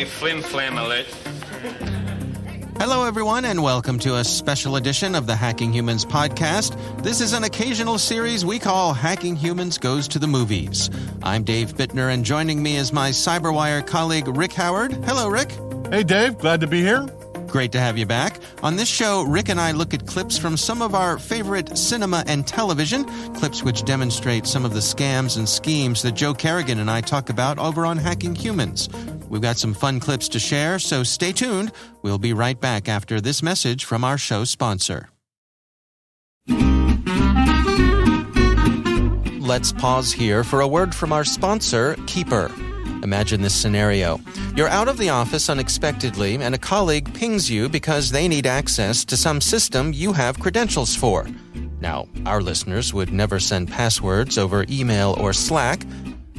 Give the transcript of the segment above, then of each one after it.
flim flam alert. Hello, everyone, and welcome to a special edition of the Hacking Humans podcast. This is an occasional series we call Hacking Humans Goes to the Movies. I'm Dave Bittner, and joining me is my CyberWire colleague, Rick Howard. Hello, Rick. Hey, Dave. Glad to be here. Great to have you back. On this show, Rick and I look at clips from some of our favorite cinema and television, clips which demonstrate some of the scams and schemes that Joe Carrigan and I talk about over on Hacking Humans. We've got some fun clips to share, so stay tuned. We'll be right back after this message from our show sponsor. Let's pause here for a word from our sponsor, Keeper. Imagine this scenario. You're out of the office unexpectedly, and a colleague pings you because they need access to some system you have credentials for. Now, our listeners would never send passwords over email or Slack,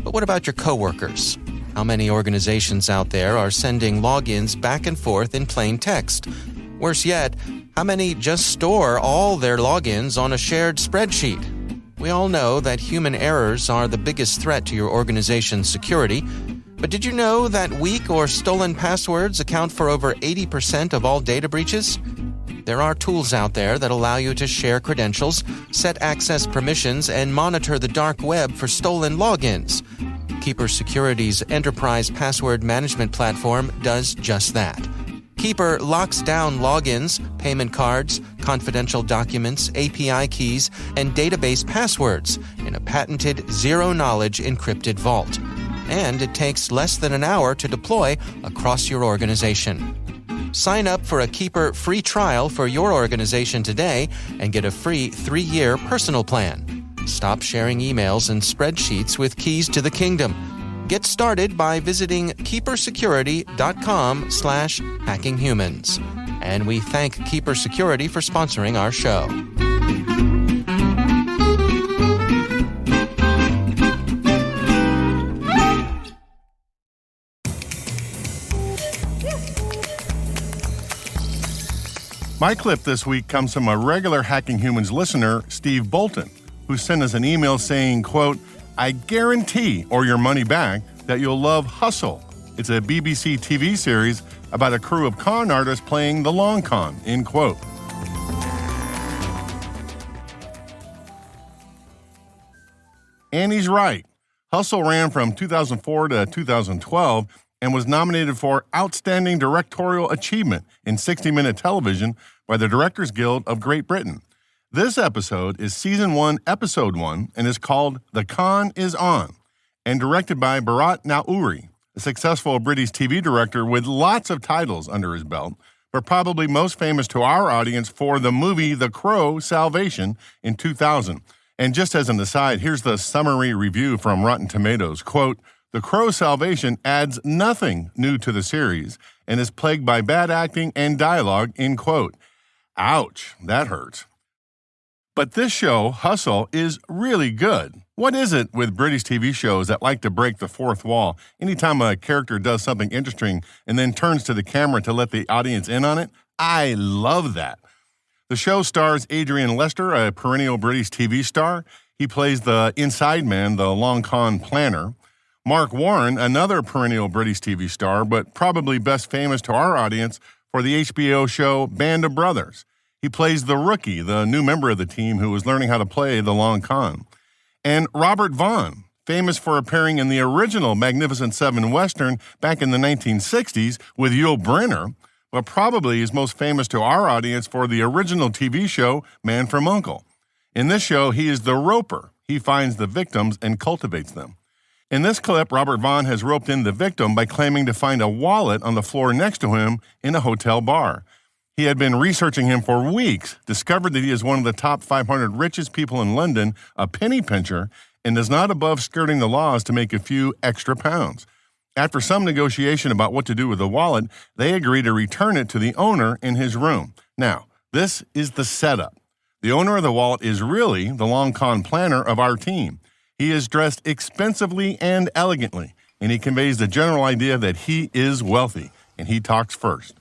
but what about your coworkers? How many organizations out there are sending logins back and forth in plain text? Worse yet, how many just store all their logins on a shared spreadsheet? We all know that human errors are the biggest threat to your organization's security, but did you know that weak or stolen passwords account for over 80% of all data breaches? There are tools out there that allow you to share credentials, set access permissions, and monitor the dark web for stolen logins. Keeper Security's enterprise password management platform does just that. Keeper locks down logins, payment cards, confidential documents, API keys, and database passwords in a patented zero-knowledge encrypted vault. And it takes less than an hour to deploy across your organization. Sign up for a Keeper free trial for your organization today and get a free 3-year personal plan. Stop sharing emails and spreadsheets with keys to the kingdom. Get started by visiting keepersecurity.com/hackinghumans. And we thank Keeper Security for sponsoring our show. My clip this week comes from a regular Hacking Humans listener, Steve Bolton, who sent us an email saying, quote, "I guarantee, or your money back, that you'll love Hustle. It's a BBC TV series about a crew of con artists playing the long con," end quote. And he's right. Hustle ran from 2004 to 2012 and was nominated for Outstanding Directorial Achievement in 60-Minute Television by the Directors Guild of Great Britain. This episode is Season 1, Episode 1, and is called The Con is On, and directed by Bharat Nauri, a successful British TV director with lots of titles under his belt, but probably most famous to our audience for the movie The Crow Salvation in 2000. And just as an aside, here's the summary review from Rotten Tomatoes. Quote, "The Crow Salvation adds nothing new to the series and is plagued by bad acting and dialogue," end quote. Ouch, that hurts. But this show, Hustle, is really good. What is it with British TV shows that like to break the fourth wall anytime a character does something interesting and then turns to the camera to let the audience in on it? I love that. The show stars Adrian Lester, a perennial British TV star. He plays the inside man, the long con planner. Mark Warren, another perennial British TV star, but probably best famous to our audience for the HBO show Band of Brothers. He plays the rookie, the new member of the team who is learning how to play the long con. And Robert Vaughn, famous for appearing in the original Magnificent Seven Western back in the 1960s with Yul Brynner, but probably is most famous to our audience for the original TV show Man from U.N.C.L.E. In this show, he is the roper. He finds the victims and cultivates them. In this clip, Robert Vaughn has roped in the victim by claiming to find a wallet on the floor next to him in a hotel bar. He had been researching him for weeks, discovered that he is one of the top 500 richest people in London, a penny pincher, and is not above skirting the laws to make a few extra pounds. After some negotiation about what to do with the wallet, they agree to return it to the owner in his room. Now, this is the setup. The owner of the wallet is really the long con planner of our team. He is dressed expensively and elegantly, and he conveys the general idea that he is wealthy, and he talks first.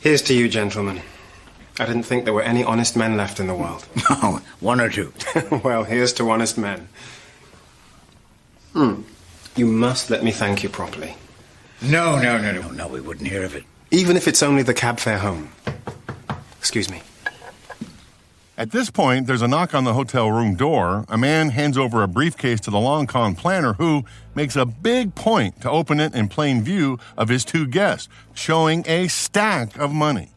Here's to you, gentlemen. I didn't think there were any honest men left in the world. No, one or two. Well, here's to honest men. You must let me thank you properly. No, we wouldn't hear of it. Even if it's only the cab fare home. Excuse me. At this point, there's a knock on the hotel room door. A man hands over a briefcase to the long con planner, who makes a big point to open it in plain view of his two guests, showing a stack of money,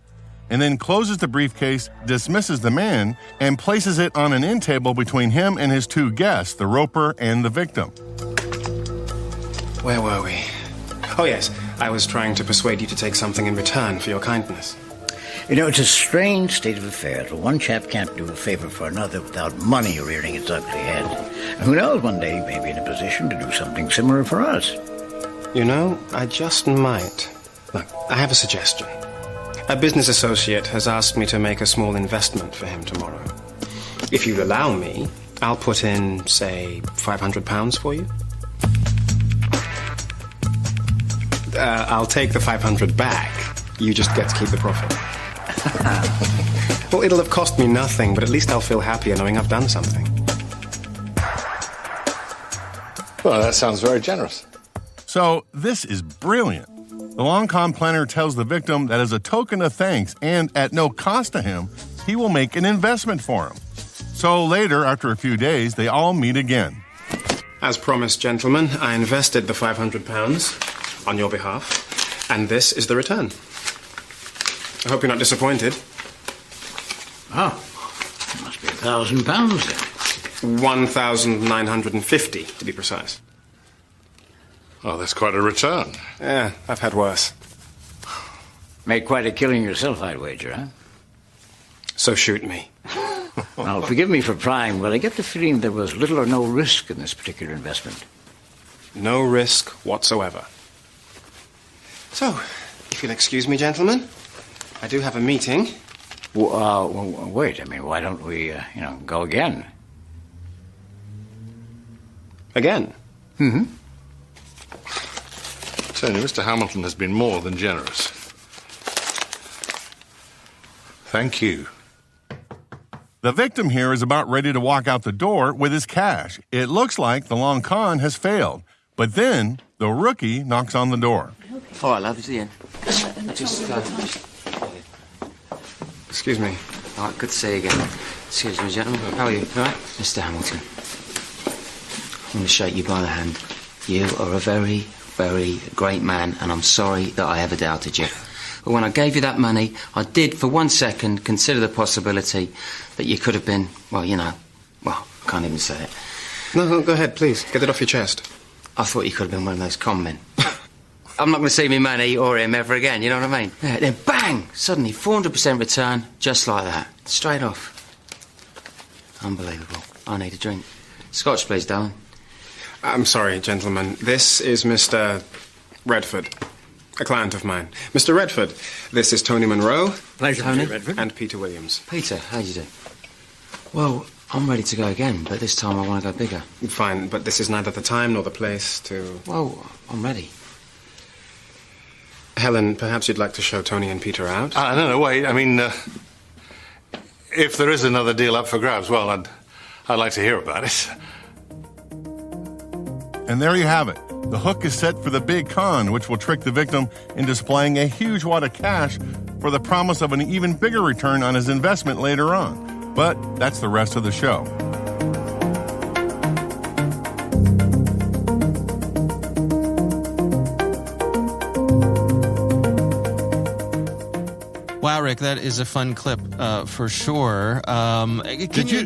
and then closes the briefcase, dismisses the man, and places it on an end table between him and his two guests, the roper and the victim. Where were we? Oh, yes. I was trying to persuade you to take something in return for your kindness. You know, it's a strange state of affairs. One chap can't do a favor for another without money rearing its ugly head. And who knows, one day he may be in a position to do something similar for us. You know, I just might. Look, I have a suggestion. A business associate has asked me to make a small investment for him tomorrow. If you'll allow me, I'll put in, say, £500 for you. I'll take the 500 back. You just get to keep the profit. Well, it'll have cost me nothing, but at least I'll feel happier knowing I've done something. Well, that sounds very generous. So this is brilliant. The long con planner tells the victim that as a token of thanks and at no cost to him, he will make an investment for him. So later, after a few days, they all meet again. As promised, gentlemen, I invested the £500 on your behalf, and this is the return. I hope you're not disappointed. Oh, it must be £1,000 then. 1,950 to be precise. Oh, that's quite a return. Yeah, I've had worse. Made quite a killing yourself, I'd wager, huh? So shoot me. Well, forgive me for prying, but I get the feeling there was little or no risk in this particular investment. No risk whatsoever. So, if you'll excuse me, gentlemen, I do have a meeting. Wait, I mean, why don't we, go again? Again? Mm-hmm. Certainly, Mr. Hamilton has been more than generous. Thank you. The victim here is about ready to walk out the door with his cash. It looks like the long con has failed. But then the rookie knocks on the door. All right, love, it's Ian. Excuse me. All right, good to see you again. Excuse me, gentlemen. How are you? All right? Mr. Hamilton, I'm going to shake you by the hand. You are a very, very great man, and I'm sorry that I ever doubted you. But when I gave you that money, I did, for 1 second, consider the possibility that you could have been, I can't even say it. No, go ahead, please. Get it off your chest. I thought you could have been one of those con men. I'm not going to see me money or him ever again, you know what I mean? Yeah, then bang! Suddenly, 400% return, just like that. Straight off. Unbelievable. I need a drink. Scotch, please, darling. I'm sorry, gentlemen. This is Mr. Redford, a client of mine. Mr. Redford, this is Tony Monroe. Pleasure, Tony. Mr. Redford. And Peter Williams. Peter, how do you do? Well, I'm ready to go again, but this time I want to go bigger. Fine, but this is neither the time nor the place to... Well, I'm ready. Helen, perhaps you'd like to show Tony and Peter out? No, wait. I mean, if there is another deal up for grabs, well, I'd like to hear about it. And there you have it. The hook is set for the big con, which will trick the victim into displaying a huge wad of cash for the promise of an even bigger return on his investment later on. But that's the rest of the show. Wow, Rick, that is a fun clip for sure. Did you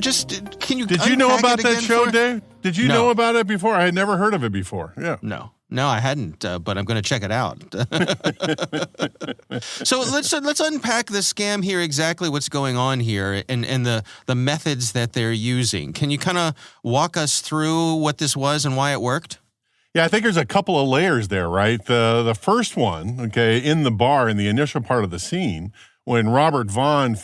know about that show, for... Dave? Did you know about it before? I had never heard of it before. Yeah. No, I hadn't, but I'm going to check it out. So let's unpack the scam here, exactly what's going on here, and the methods that they're using. Can you kind of walk us through what this was and why it worked? Yeah, I think there's a couple of layers there, right? The first one, okay, in the bar, in the initial part of the scene, when Robert Vaughn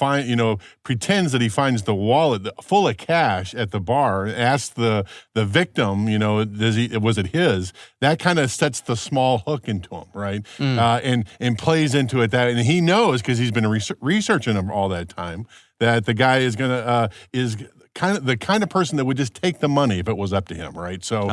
pretends that he finds the wallet full of cash at the bar, asks the victim, was it his? That kind of sets the small hook into him, right? And plays into it and he knows, because he's been researching him all that time, that the guy is the kind of person that would just take the money if it was up to him, right? So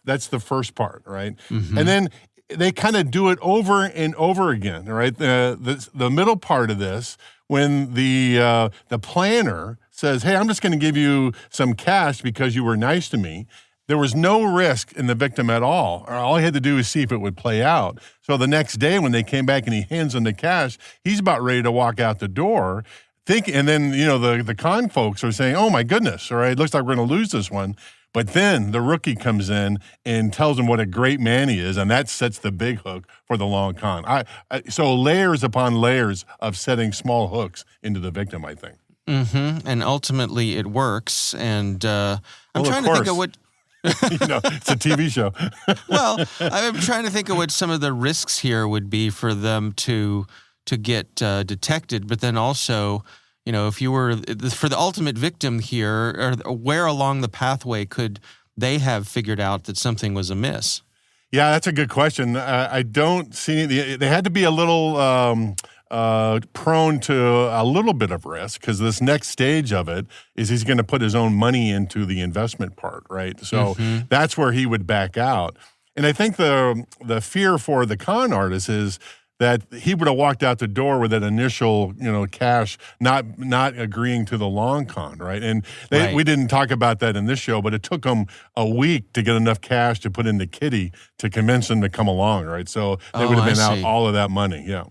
that's the first part, right? Mm-hmm. And then they kind of do it over and over again, right? The middle part of this, when the planner says, hey, I'm just going to give you some cash because you were nice to me, there was no risk in the victim at all. All he had to do was see if it would play out. So the next day when they came back and he hands them the cash, he's about ready to walk out the door. And then, the con folks are saying, oh, my goodness, all right, looks like we're going to lose this one. But then the rookie comes in and tells him what a great man he is, and that sets the big hook for the long con. So layers upon layers of setting small hooks into the victim, I think. Mm-hmm. And ultimately it works. And I'm trying to think of what... it's a TV show. Well, I'm trying to think of what some of the risks here would be for them to get detected, but then also, if you were for the ultimate victim here, or where along the pathway could they have figured out that something was amiss? Yeah, that's a good question. I don't see they had to be a little prone to a little bit of risk, because this next stage of it is he's going to put his own money into the investment part, right? So that's where he would back out. And I think the fear for the con artist is that he would have walked out the door with that initial, cash, not agreeing to the long con, right? And we didn't talk about that in this show, but it took them a week to get enough cash to put into Kitty to convince him to come along, right? So they would have been out all of that money, yeah.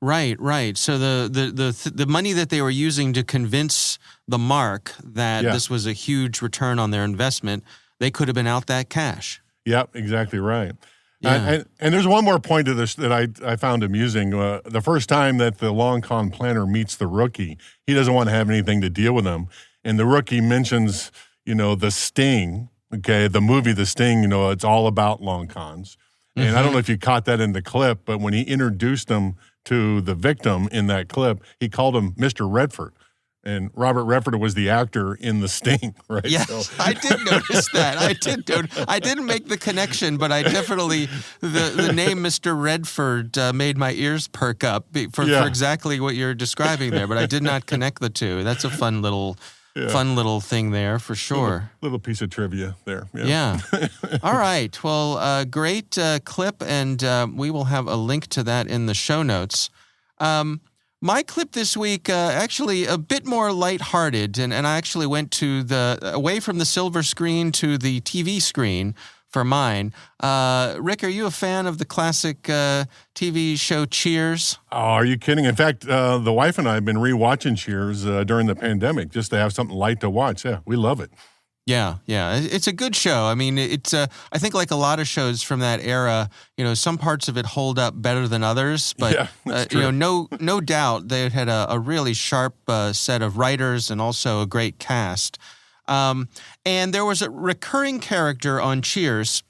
Right. So the money that they were using to convince the mark that this was a huge return on their investment, they could have been out that cash. Yep, exactly right. Yeah. And there's one more point to this that I found amusing. The first time that the long con planner meets the rookie, he doesn't want to have anything to deal with him. And the rookie mentions, The Sting, okay, the movie The Sting, it's all about long cons. And I don't know if you caught that in the clip, but when he introduced him to the victim in that clip, he called him Mr. Redford. And Robert Redford was the actor in The Sting, right? Yes, so. I did notice that. I didn't make the connection, but I definitely, the name Mr. Redford made my ears perk up for exactly what you're describing there, but I did not connect the two. That's a fun little thing there for sure. Little piece of trivia there. Yeah. All right. Well, great clip, and we will have a link to that in the show notes. My clip this week, actually a bit more lighthearted, and I actually went away from the silver screen to the TV screen for mine. Rick, are you a fan of the classic TV show Cheers? Oh, are you kidding? In fact, the wife and I have been rewatching Cheers during the pandemic just to have something light to watch. Yeah, we love it. Yeah. It's a good show. I mean, it's I think like a lot of shows from that era, some parts of it hold up better than others, but no doubt they had a really sharp set of writers and also a great cast. And there was a recurring character on Cheers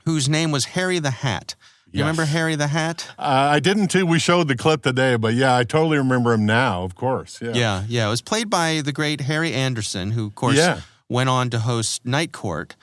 whose name was Harry the Hat. You remember Harry the Hat? I didn't too. We showed the clip today, but I totally remember him now, of course. Yeah. It was played by the great Harry Anderson, who, of course, went on to host Night Court.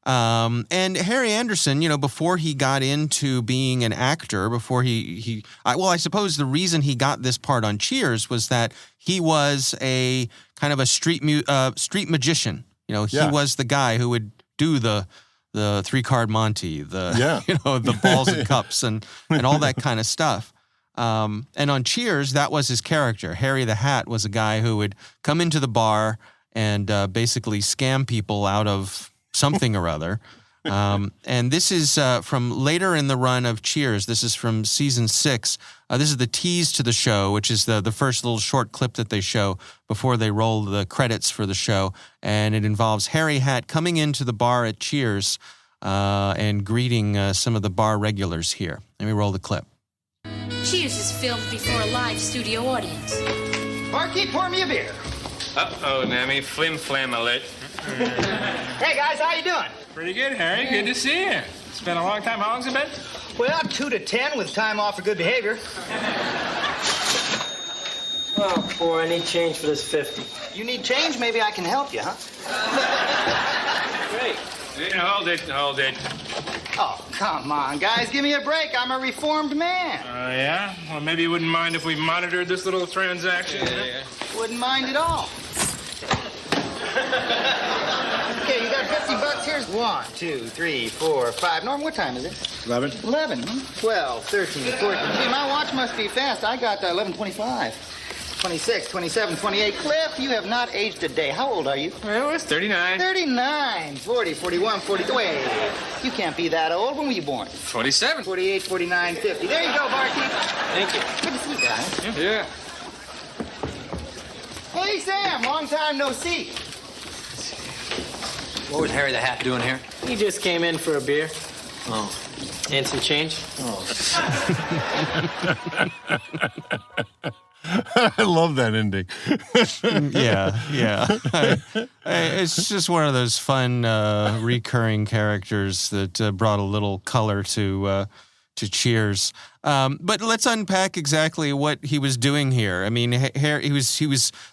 And Harry Anderson, before he got into being an actor, before I suppose the reason he got this part on Cheers was that he was a kind of a street magician. He was the guy who would do the 3-card Monty, the balls and cups and all that kind of stuff. And on Cheers, that was his character. Harry the Hat was a guy who would come into the bar and basically scam people out of something or other. And this is from later in the run of Cheers. This is from season 6. This is the tease to the show, which is the first little short clip that they show before they roll the credits for the show. And it involves Harry Hat coming into the bar at Cheers and greeting some of the bar regulars here. Let me roll the clip. Cheers is filmed before a live studio audience. Barkeep, pour me a beer. Uh-oh, Nammy. Flim flam alert. Hey, guys, how you doing? Pretty good, Harry. Good to see you. It's been a long time. How long's it been? Well, 2 to 10 with time off for good behavior. Oh, boy, I need change for this 50. You need change? Maybe I can help you, huh? Great. Hold it. Oh, come on, guys. Give me a break. I'm a reformed man. Yeah? Well, maybe you wouldn't mind if we monitored this little transaction. Yeah. Wouldn't mind at all. Okay, you got $50. Here's points. 1, 2, 3, 4, 5. Norm, what time is it? 11. 11, 12, 13, 14. Gee, my watch must be fast. I got 11:25. 26, 27, 28. Cliff, you have not aged a day. How old are you? Well, it's 39. 39, 40, 41, 42. Wait, you can't be that old. When were you born? 47. 48, 49, 50. There you go, barkeep. Thank you. Good to see you guys. Yeah. Hey, Sam, long time no see. What was Harry the Hat doing here? He just came in for a beer. Oh. And some change? Oh. I love that ending. Yeah. It's just one of those fun recurring characters that brought a little color to Cheers. But let's unpack exactly what he was doing here. I mean, he was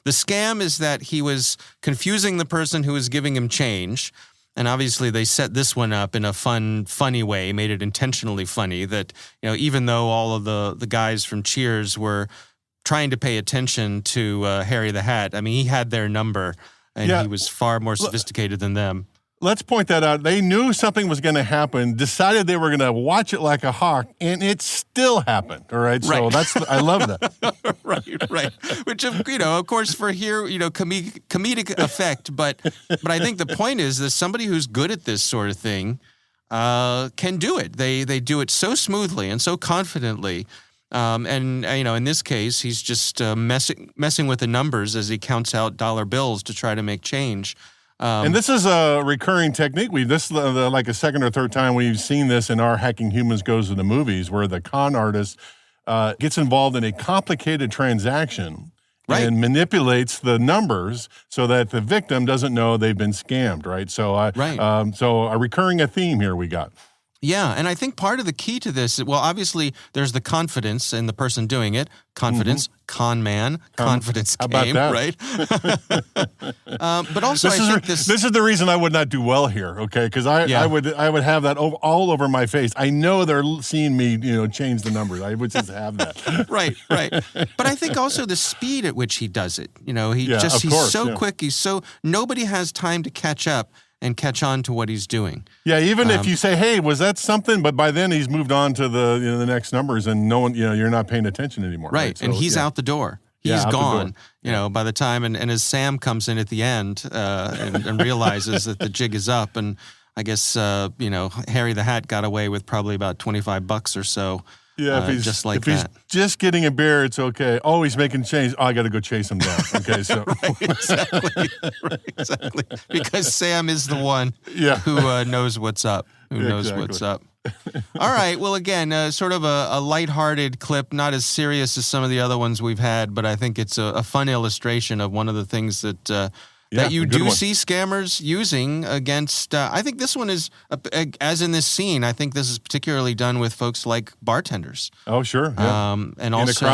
the scam is that he was confusing the person who was giving him change. And obviously they set this one up in a funny way, made it intentionally funny that, even though all of the guys from Cheers were trying to pay attention to Harry the Hat, I mean, he had their number, and he was far more sophisticated than them. Let's point that out. They knew something was going to happen, decided they were going to watch it like a hawk, and it still happened. All right, so I love that. right. Which, of course, for here, comedic effect. But I think the point is that somebody who's good at this sort of thing can do it. They do it so smoothly and so confidently. And in this case, he's just messing with the numbers as he counts out dollar bills to try to make change. And this is a recurring technique. This is like a second or third time we've seen this in our Hacking Humans Goes to the Movies, where the con artist gets involved in a complicated transaction and manipulates the numbers so that the victim doesn't know they've been scammed, right? So, so a recurring theme here we got. Yeah, and I think part of the key to this, well, obviously, there's the confidence in the person doing it. Confidence, con man, confidence game, right? But also, this is the reason I would not do well here, okay? Because I would have that all over my face. I know they're seeing me, change the numbers. I would just have that. Right. But I think also the speed at which he does it. He's so quick. Nobody has time to catch up and catch on to what he's doing. Yeah, even if you say, "Hey, was that something?" But by then he's moved on to the next numbers, and no one, you're not paying attention anymore. Right, so, and he's out the door. He's gone. By the time, and as Sam comes in at the end and realizes that the jig is up, and I guess Harry the Hat got away with probably about $25 or so. Yeah, if he's he's just getting a beer, it's okay. Oh, he's making change. Oh, I got to go chase him down. Okay, so exactly. Because Sam is the one who knows what's up. Knows what's up. All right. Well, again, sort of a lighthearted clip, not as serious as some of the other ones we've had, but I think it's a fun illustration of one of the things that you do see scammers using against, I think this one is, as in this scene, I think this is particularly done with folks like bartenders. Oh, sure. Yeah. And also...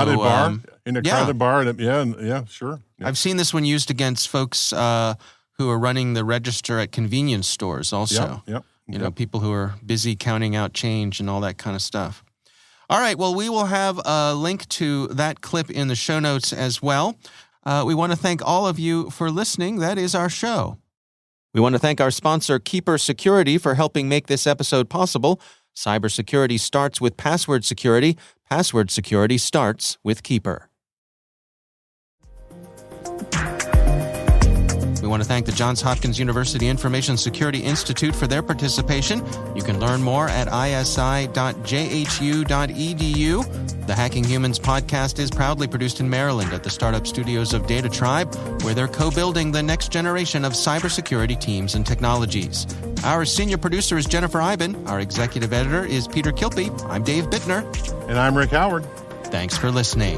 In a crowded bar. Sure. Yeah. I've seen this one used against folks who are running the register at convenience stores also. People who are busy counting out change and all that kind of stuff. All right, well, we will have a link to that clip in the show notes as well. We want to thank all of you for listening. That is our show. We want to thank our sponsor, Keeper Security, for helping make this episode possible. Cybersecurity starts with password security. Password security starts with Keeper. We want to thank the Johns Hopkins University Information Security Institute for their participation. You can learn more at isi.jhu.edu. The Hacking Humans podcast is proudly produced in Maryland at the startup studios of Data Tribe, where they're co-building the next generation of cybersecurity teams and technologies. Our senior producer is Jennifer Iben. Our executive editor is Peter Kilpie. I'm Dave Bittner. And I'm Rick Howard. Thanks for listening.